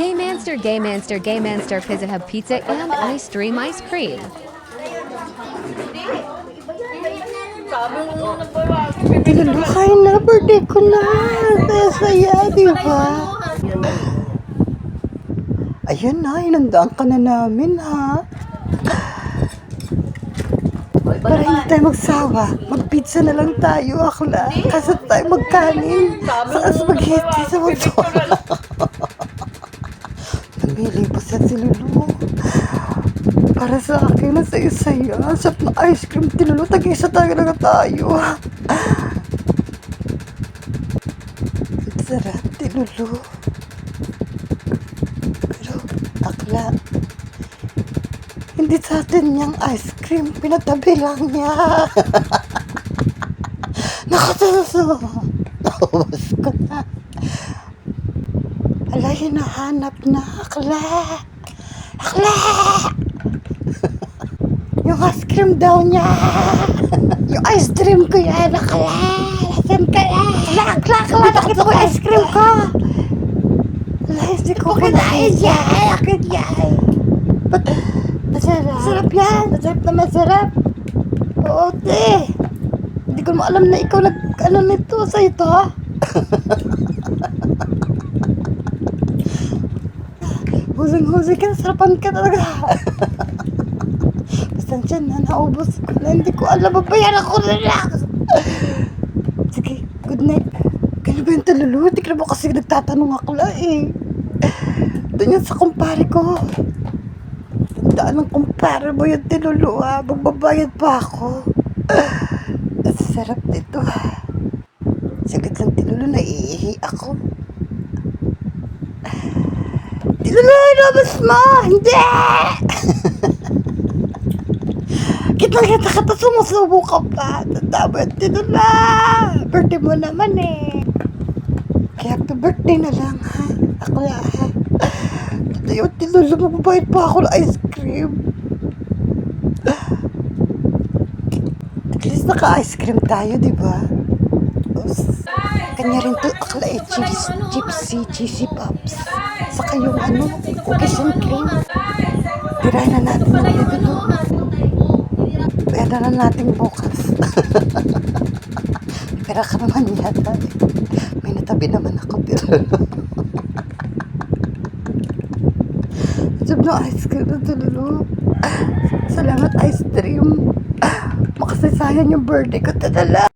Gay Manster, Pizza Hut Pizza, and Ice Dream Ice Cream. Tinalo kayo na, birthday ko na. Kaya saya, di ba? Ayun na, inandaan ka na namin, ha? Para hindi tayo magsawa, mag-pizza na lang tayo, akla. Kasi tayo magkanin. Saka spaghetti sa magsawa. Namili pa siya si Lulu. Para sa akin, nasa isa-saya. Sarap na ice cream, tinalo. Tag-isa talaga tayo. Ang sarap, tinalo. Pero, akla, hindi sa atin niyang ice cream. Pinatabi lang niya. Nakatasuso. Naubos ko na. Ala, hinahanap na. Akla. Akla! Yung ice cream daw niya. Yung ice cream ko yan. Akla. Lasan ka yan. Akla. Nakita ko yung ice cream ko. Ala, hindi ko kinain yan. Akin yan. Ba't? Masarap. Masarap yan. Masarap na masarap. Oo, te. Hindi ko mo alam na ikaw nag-ano nito sa ito, ha? Husing-husing ka, sarapan ka talaga. Basta dyan na, naubos ko na. Hindi ko alam, babayaran ako na lang. Sige, good night. Kaya ba yung talulu? Hindi ka na ba kasi nagtatanong ako lang eh. Doon yan sa kumpare ko. Tandaan ng kumpare mo yung tinulu, ha? Magbabayad pa ako. Ang sarap nito, ha? Sagad lang tinulu, naiihi ako. Tinulu, inabas mo! Hindi! Kita-kita ka, tapos sumusubo ka pa. Tanda mo yung tinulu. Birthday mo naman eh. Kaya happy birthday na lang, ha? Ako na, ha? Yung tinulu, magbabayad pa ako ng ice cream. At least naka-ice cream tayo, di ba? Kanya rin to, akala eh, cheesy pops. Saka yung cookies and cream. Tirahin na natin ng dito. Pwede na natin bukas. Pera ka naman yata eh. May natabi naman ako dito. Sabi na ice cream na tululu. Salamat ice cream. Makasaysayan yung birthday ko. Tadala.